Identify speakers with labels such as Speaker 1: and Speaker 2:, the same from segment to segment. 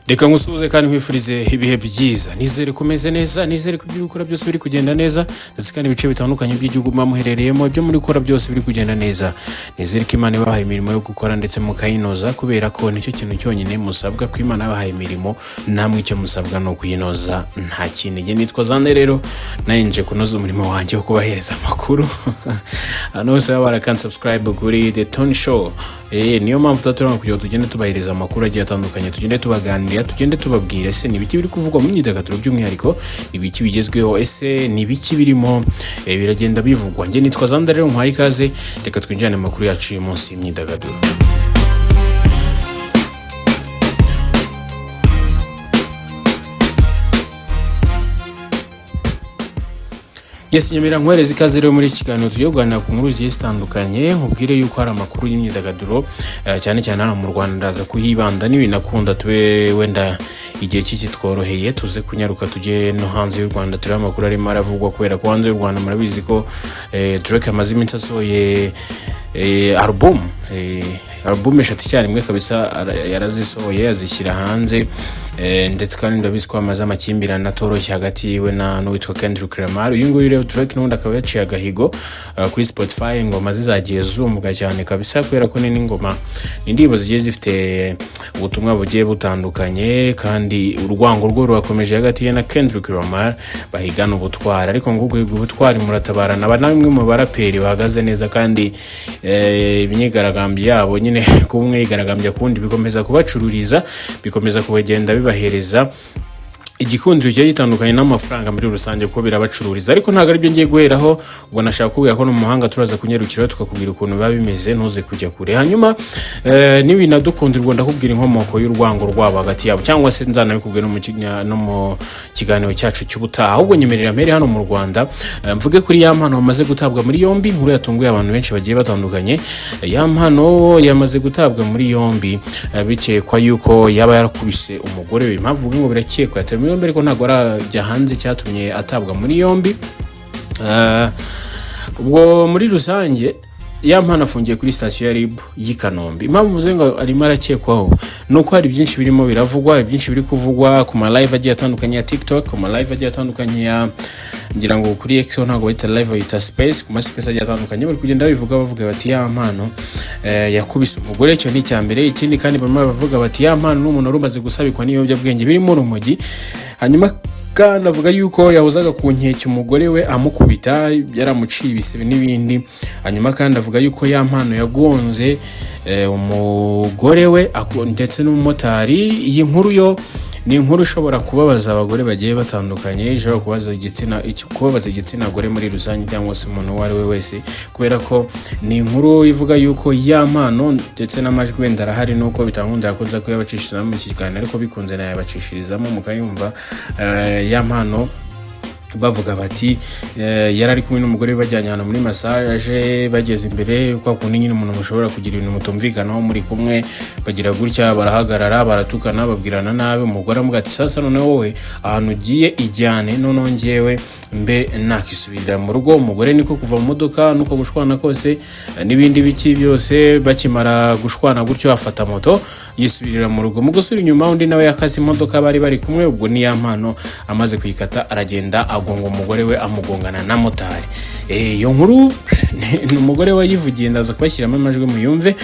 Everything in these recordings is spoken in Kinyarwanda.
Speaker 1: Reka ngusuhuze kandi nkwifurize ibihe byiza. Nizere kumeze neza, nizere ko ibyo ukora byose biri kugenda neza, ndetse kandi ibice bitandukanye by'igihugu muherereyemo ibyo muri gukora byose biri kugenda neza. Nizere ko Imana ibahaye imirimo yo gukora ndetse mukayinoza, kubera ko nicyo kintu cyonyine musabwa, ko Imana yabahaye imirimo namwe icyo musabwa no kuyinoza, nta kindi. Nge nitwa Zande rero nanje kunoza umurimo wanjye wo kubahereza amakuru. Hano hose barakan subscribe kuri The Tony Show. Niyo mpamvu tutaturanga kugira tugende tubahereza amakuru agiye atandukanye, tugende tubaganira, tugende tubabwira ese nibiki biri kuvugwa mu myidagaduro by'umwihariko, nibiki bigezweho, ese nibiki birimo biragenda bivugwa. Nge nitwa Zanda rero nkwaye ikaze, reka twinjirane amakuru yacu uyu munsi y'imyidagaduro. Yes, nyamira nkwereza ikaze rero muri kiganiro tugiye kuganira ku nkuru zigiye zitandukanye, nkubwire yuko hari amakuru y'imyidagaduro cyane cyane hano mu Rwanda ndaza kuhibanda n'ibinakunda tube wenda igihe cy'iki tworoheye tuze kunyaruka tujye no hanze y'u Rwanda. Turi amakuru arimo aravugwa kubera ko hanze y'u Rwanda murabizi ko Drake amaze iminsi asohoye album eshatu icyarimwe kabisa, yarazisohoye yazishyira hanze, ndetse kandi ndabizi ko amaze amakimbirane atoroshye hagati yiwe n'uwitwa Kendrick Lamar. Uyu nguyu rero Drake n'undi akaba yaciye agahigo kuri Spotify, ingoma zizagiye zumvwa cyane kabisa, kubera ko n'ingoma n'indirimbo zigiye zifite ubutumwa bugiye butandukanye, kandi urwango rwo rurakomeje hagati ye na Kendrick Lamar, bahigana ubutwari. Ariko ngo guhiga ubutwari muratabarana, bamwe mu baraperi bahagaze neza, kandi imyigaragambyo yabo nyine ku umwe yigaragambya kundi bikomeza kubacururiza, bikomeza kubagenda bibahereza igikundiro cyo gitandukanye n'amafaranga muri rusange ko birabacururiza. Ariko ntago ari byo ngiye guheraho, ubwo nashaka kubwira ko no muhanga turaza kunyarukira tukakubwira ukuntu biba bimeze, ntuze kujya kure. Hanyuma n'ibinadukundirwa ndakubwira inkomoko y'urwango rwabo hagati yabo, cyangwa se nzanabikubwira no mu kiganiro cyacu cy'ubutaha. Ahubwo nyemerera mpere hano mu Rwanda mvuge kuri Yampano bamaze gutabwa muri yombi. Nkuru yatunguye abantu benshi bagiye batandukanye. Yampano yamaze gutabwa muri yombi bikekwa yuko yaba yarakubise umugore we. Impamvu ngo birakekwa muri yombi, ariko ntabwo arajya hanze cyatumye atabwa muri yombi. Ubwo muri rusange Yampano afungiye kuri station ya RIB y'i Kanombe. Impamvu muze ngo arimo arakekwaho nuko hari byinshi birimo biravugwa, byinshi biri kuvugwa ku ma live agiye atandukanye ya TikTok, ku ma live agiye atandukanye ya ngira ngo kuri X ntabwo bita live bita space, ku ma space agiye atandukanye bari kugenda bavuga bati Yampano yakubise umugore. Cyo ni cyambere. Ikindi kandi bamwe bavuga bati Yampano n'umuntu rumaze gusabikwa n'iyobyabwenge birimo urumogi. Hanyuma kandi avuga yuko yahozaga ku nkeke umugore we amukubita, yaramuciye ibisebe n'ibindi. Hanyuma kandi avuga yuko Yampano yagonze umugore we ndetse n'umumotari. Iyi nkuru yo ni inkuru ishobora kubabaza abagore bagiye batandukanye, ishobora kubabaza igitsina gore muri rusange, cyangwa se umuntu uwo ari we wese, kubera ko ni inkuru ivuga yuko Yampano ndetse n'amajwi wenda arahari, nuko bitankunda yakunze kuyabacishiriza mu kiganiro, ariko bikunze nayo yabacishirizamo mukayumva. Yampano bavuga bati yarari kumwe n'umugore we bajyanye hano muri massage, bageze imbere kwa kundi nyine umuntu mushobora kugira ibintu mutumvikanaho muri kumwe, bagira gutya barahagarara baratukana babwirana nabi. Umugore amuga ati sasa none wowe ahantu ugiye ijyane, none ngewe mbe nakisubirira mu rugo. Umugore niko kuva mu modoka nuko gushwana kose n'ibindi biki byose, bakimara gushwana gutyo afata moto yisubirira mu rugo. Mu gusubira inyuma undi nawe yakase imodoka bari kumwe. Ubwo ni Yampano amaze kuyikata aragenda agonga umugore we, amugongana na motari. Iyo nkuru ni umugore we yivugiye, ndaza kubashyiramo amajwi muyumve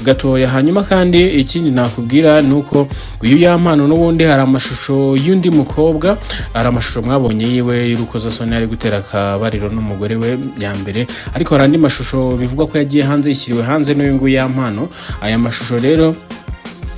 Speaker 1: gatoya. Hanyuma kandi ikindi nakubwira nuko uyu Yampano n'ubundi hari amashusho y'undi mukobwa, hari amashusho mwabonye yiwe y'urukozasoni ari gutera akabariro n'umugore we ya mbere, ariko hari andi mashusho bivugwa ko yagiye hanze, yishyiriwe hanze n'uyu nguyu Yampano. Aya mashusho rero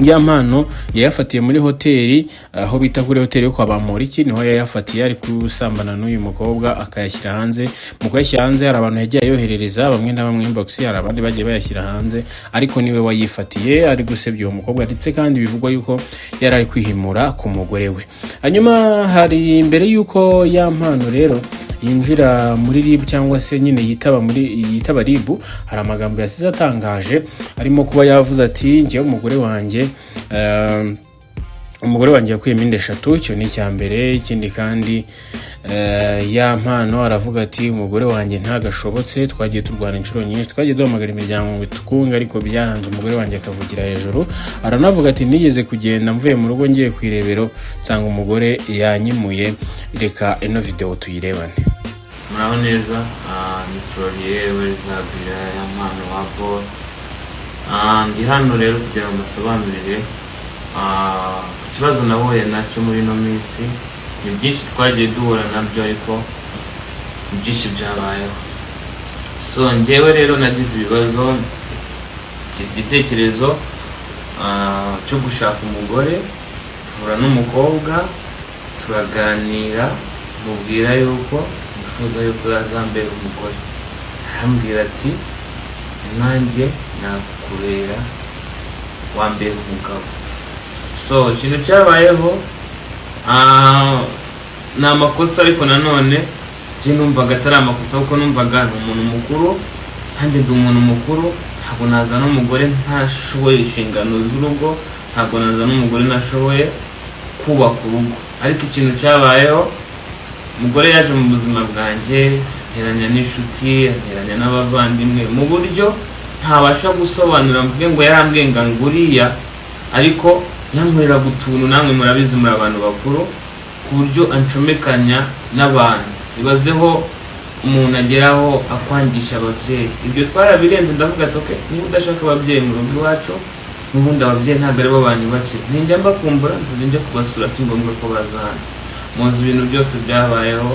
Speaker 1: Yampano yayafatiye muri hoteli, aho bita kuri hoteli yo kwa Bamporiki, niho yayafatiye ari kusambana n'uyu mukobwa akayashyira hanze. Mu kuyashyira hanze hari abantu yagiye yoherereza bamwe na bamwe inbox, hari abandi bagiye bayashyira hanze, ariko niwe wayifatiye ari gusebya uwo mukobwa, ndetse kandi bivugwa yuko yari ari kwihimura ku mugore we. Hanyuma hari imbere yuko Yampano rero yinjira muri RIB, cyangwa se nyine yitaba RIB, hari amagambo yasize atangaje, arimo kuba yavuze ati njye umugore wanjye umugore wanjye yakuyemo inda 3, icyo ni icyambere. Ikindi kandi ya mpano aravuga ati umugore wanjye ntagashobotse, twagiye turwana inshuro nyinshi, twagiye duhamagara imiryango ngo tukunga ariko byaranze, umugore wanjye akavugira hejuru. Aranavuga ati nigeze kugenda mvuye mu rugo ngiye kwirebero nsanga umugore yanyimuye. Reka ino video tuyirebane.
Speaker 2: Muraho neza, ni Florier Zabira ya mpano wabo. Ndi hano rero kugira ngo mbasobanurire ikibazo nahuye nacyo muri ino minsi. Ni byinshi twagiye duhura nabyo ariko byinshi byabayeho. So njyewe rero nagize ibibazo, igitekerezo cyo gushaka umugore, hura n'umukobwa turaganira, mubwira yuko nifuza yuko yazambera umugore. Arambwira ati nanjye nakubera wambera umugabo. So ikintu cyabayeho ni amakosa, ariko nanone je numvaga atari amakosa kuko numvaga ni umuntu mukuru, kandi ndi umuntu mukuru, ntabwo nazana umugore ntashoboye inshingano z'urugo, ntabwo nazana umugore nashoboye kubaka urugo. Ariko ikintu cyabayeho, umugore yaje mu buzima bwanjye, nteranya n'inshuti, nteranya n'abavandimwe mu buryo ntabasha gusobanura, mvuge ngo yarambwenga nguriya, ariko yankorera gutuntu, namwe murabizi muri abantu bakuru, ku buryo ancomekanya n'abantu. Ibazeho umuntu ageraho akwangisha ababyeyi. Ibyo twarabirenze, ndavuga ati okay, niba udashaka ababyeyi mu rugo iwacu, n'ubundi ababyeyi ntabwo ari bo banyubakira, ninjya mbakumbura nzajya kubasura, si ngombwa ko baza hano. Muzi ibintu byose byabayeho,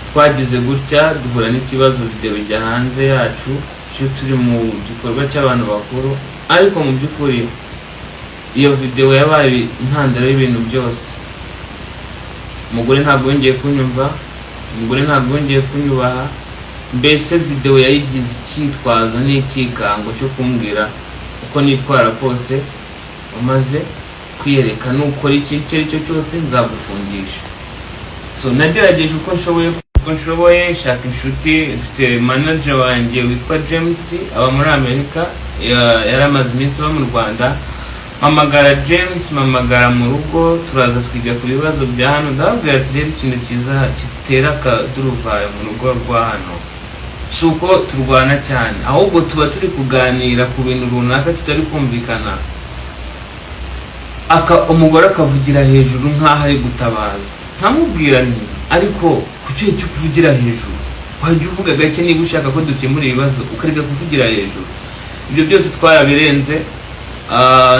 Speaker 2: twagize gutya duhura n'ikibazo, video ijya hanze yacu, cyo turi mu gikorwa cy'abantu bakuru. Ariko mu by'ukuri iyo video yabaye intandaro y'ibintu byose. Umugore ntabwo yongeye kunyumva, umugore ntabwo yongeye kunyubaha, mbese video yayigize icyitwazo n'ikikango cyo kumbwira uko nitwara kose, umaze kwiyereka n'ukora ikintu cyo cyose nzagufungisha. So nagerageje uko nshoboye, shaka inshuti. Mfite manager wanjye witwa James, aba muri Amerika, yaramaze iminsi aba mu Rwanda. Mamagara James, mamagara mu rugo, turaza twiga ku bibazo bya hano. Ndababwira ati rero ikintu kiza kitera akaduruvayo mu rugo rwa hano, si uko turwana cyane, ahubwo tuba turi kuganira ku bintu runaka tutari kumvikana, umugore akavugira hejuru nk'aho ari gutabaza. Ntamubwira nti ariko kuki cyo kuvugira hejuru, wajya uvuga gake niba ushaka ko dukemura ibibazo, ukareka kuvugira hejuru. Ibyo byose twarabirenze.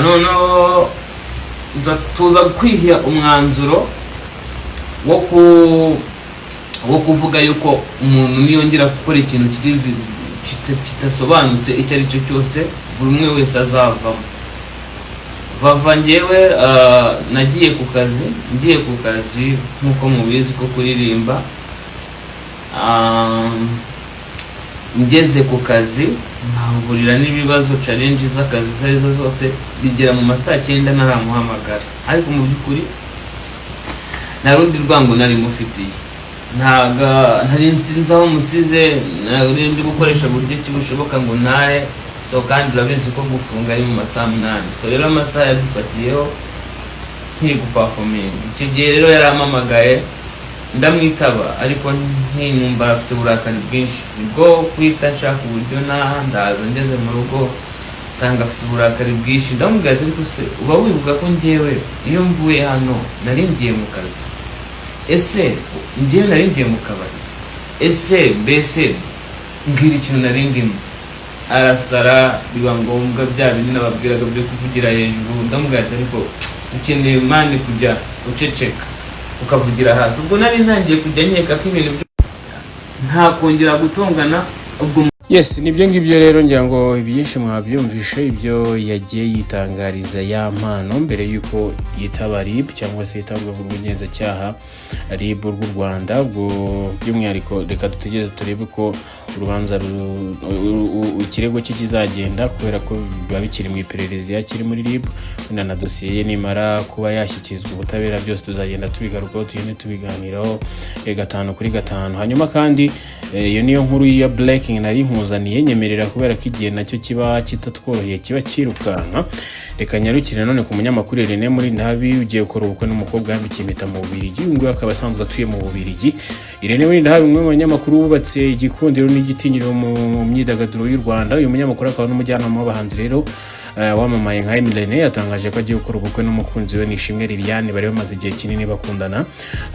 Speaker 2: Noneho tuza kwiha umwanzuro wo kuvuga yuko umuntu niyongera gukora ikintu kitasobanutse icyo ari cyo cyose, buri umwe wese azavamo. Vava njyewe nagiye ku kazi, ngiye ku kazi nk'uko mubizi ko kuririmba. Ngeze ku kazi nkahurira n'ibibazo, challenge z'akazi zarizo zose, bigera mu masaa 9 naramuhamagara. Ariko mu by'ukuri narundi rwango nari mufitiye, ntari nsinzaho musize, nari ndi gukoresha buryo kibushoboka ngo naye. So kandi urabizi ko gufunga ari mu masaa 8. So rero amasaha yadufatiyeho nkiri guperforming. Icyo gihe rero yarampamagaye, ndamwitaba, ariko ntinumva afite uburakari bwinshi. Nibwo kwita nshaka uburyo ndaza ngeze mu rugo nsanga afite uburakari bwinshi. Ndamubwira ati ariko se uba wibuka ko njyewe iyo mvuye hano nari ngiye mu kazi? Ese njyewe nari ngiye mu kabari? Ese mbese mbwira ikintu nari ndimo? Arasara, biba ngombwa bya bindi nababwiraga byo kuvugira hejuru. Ndamubwira ati ariko ukeneye mani kujya uceceka ukavugira hasi. Ubwo nari ntangiye kujya nkeka ko ibintu nta kongera gutongana. Ubwo
Speaker 1: Yes, nibyo ngibyo rero ngira ngo ibyinshi mwabyumvishe ibyo yagiye yitangariza ya mpano mbere yuko yitaba RIB cyangwa se yitabwa mu bugenzacyaha RIB rw'u Rwanda. Ubwo by'umwihariko reka dutegereze turebe ko urubanza ikirego cye kizagenda, kubera ko biba bikiri mu iperereza yakiri muri RIB. Na dosiye ye nimara kuba yashyikirizwa ubutabera, byose tuzagenda tubigarukaho, tugende tubiganiraho 5 kuri 5. Hanyuma kandi iyo niyo nkuru ya breaking nari nkuzaniye nyemerera kubera ko igihe nacyo kiba kitatworoheye kiba kirukanka. Reka nyarukire none ku munyamakuru Irene Murindahabi ugiye gukora ubukwe n'umukobwa yambikiye impeta mu Bubiligi. Ngo akaba asanzwe atuye mu Bubiligi. Irene Murindahabi umwe mu banyamakuru bubatse igikundiro n'igitinyiro mu myidagaduro y'u Rwanda. Uyu munyamakuru akaba n'umujyanama w'abahanzi rero wamamaye nka Irene yatangaje ko agiye gukora ubukwe n'umukunzi we Nishimwe Liliane bari bamaze igihe kinini bakundana.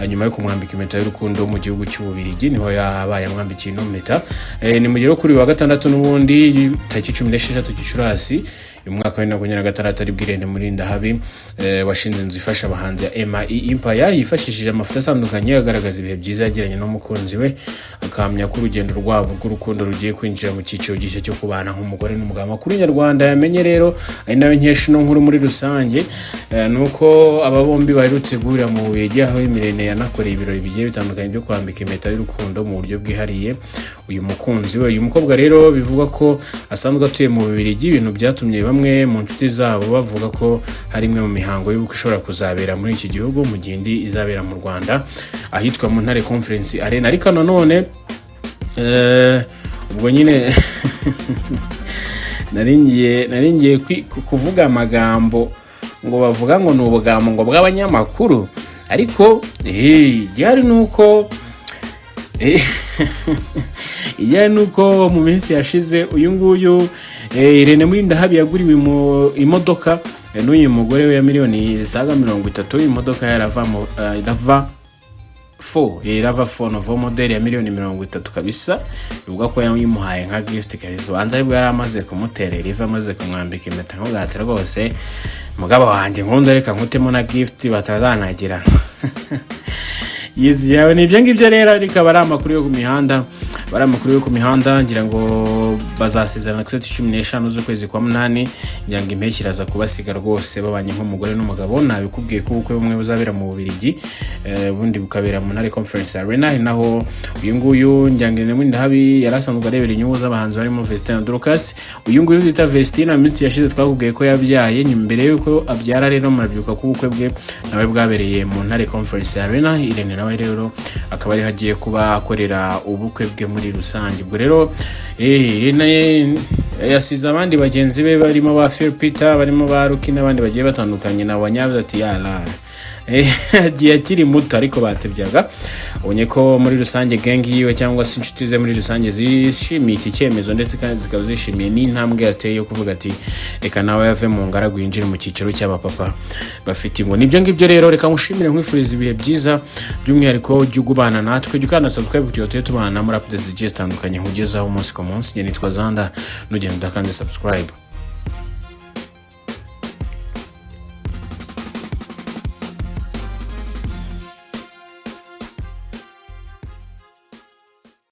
Speaker 1: Nyuma yo kumwambika impeta y'urukundo mu gihugu cy'u Bubiligi niho yabaye amwambikiye ino mpeta. Ni mu gihe kuri wa gatandatu n'ubundi tariki 16 Gicurasi uyu mwaka wa 2026 ari Irene Murindahabi washinze inzu ifasha abahanzi ya MI Empire yifashishije amafoto atandukanye agaragaza ibihe byiza yagiranye n'umukunzi we akamya ko urugendo rwabo rw'urukundo rugiye kwinjira mu cyiciro gishya cyo kubana nk'umugore n'umugabo. Makuru nyarwanda yamenye rero ari nayo nkesha no nkuru muri rusange nuko aba bombi baherutse guhurira mu Bubiligi aho Irene yanakoreye ibirori bigiye bitandukanye byo kwambika impeta y'urukundo mu buryo bwihariye uyu mukunzi we. Uyu mukobwa rero bivugwa ko asanzwe atuye mu Bubiligi, ibintu byatumye bamwe mu nshuti zabo bavuga ko hari imwe mu mihango y'ubukwe ishobora kuzabera muri iki gihugu mu gihe indi izabera mu Rwanda ahitwa mu Ntare Conference Arena. Ariko nanone ubwo nyine naringiye kuvuga amagambo ngo bavuga ngo ni ubugambo ngo bw'abanyamakuru, ariko byari nuko nuko mu minsi yashize uyu nguyu Irene Murindahabi yaguriwe mu imodoka n'uyu mugore we ya miliyoni zisaga 30. Imodoka ya RAV4 Novo model ya miliyoni 30 kabisa. Bivuga ko yamuhaye nka gift kabisa. Banza aribwo yari amaze kumuterera iva amaze kumwambika impeta nk'ubwate rwose mugabo wanjye nkunda reka nkutemo na gift batazanagira. Yizi yawe ni ibyo ngibyo rero rikaba ari amakuru yo ku mihanda ngira ngo bazasezerana kuri 15 z'ukwezi kwa 8 ngira ngo impeshyi iraza kubasiga rwose babanye nk'umugore n'umugabo. Nabikubwiye ko ubukwe bumwe buzabera mu Bubiligi ubundi bukabera mu Ntare Conference Arena. Naho uyu nguyu ngira ngo Irene Murindahabi yarasanzwe arebera inyungu z'abahanzi barimo Vestina Dorcas. Uyu nguyu yita Vestina minsi yashize twakubwiye ko yabyaye mbere yuko abyara rero murabyuka ko ubukwe bwe nawe bwabereye mu Ntare Conference Arena. Irene nawe rero akaba ari hagiye kuba akorera ubukwe bwe muri rusange. Ubwo rero yasize abandi bagenzi be barimo ba Phil Peter barimo ba Ruki n'abandi bagiye batandukanye na wanyabuze ati yala agiye akiri muto ariko batebyaga. Ubonye ko muri rusange gang yiwe cyangwa se inshuti ze muri rusange zishimiye iki cyemezo ndetse kandi zikaba zishimiye n'intambwe yateye yo kuvuga ati reka nawe yave mu ngaragu yinjire mu cyiciro cy'abapapa bafite ngo. Nibyo ngibyo rero reka ngushimire nkwifuriza ibihe byiza by'umwihariko jugubana natwe jukana subscribe kugira tubana muri update zigiye zitandukanye nkugezaho umunsi ku munsi. Nitwa Zanda nugenda udakanze subscribe.